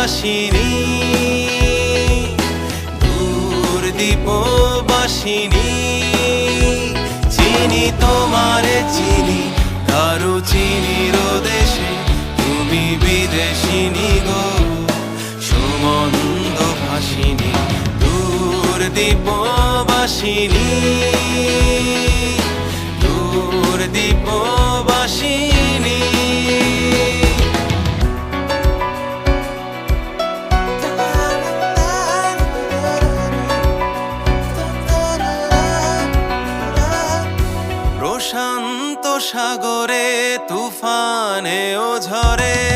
দ্বীপবাসিনী, দূর দ্বীপবাসিনী। চিনি তোমারে চিনি, কারো চিনির দেশে তুমি বিদেশিনী গো, সুমন্দ ভাসিনী। দূর দ্বীপবাসিনী, দূর দ্বীপবাসিনী। প্রশান্ত সাগরে তুফানে ও ঝড়ে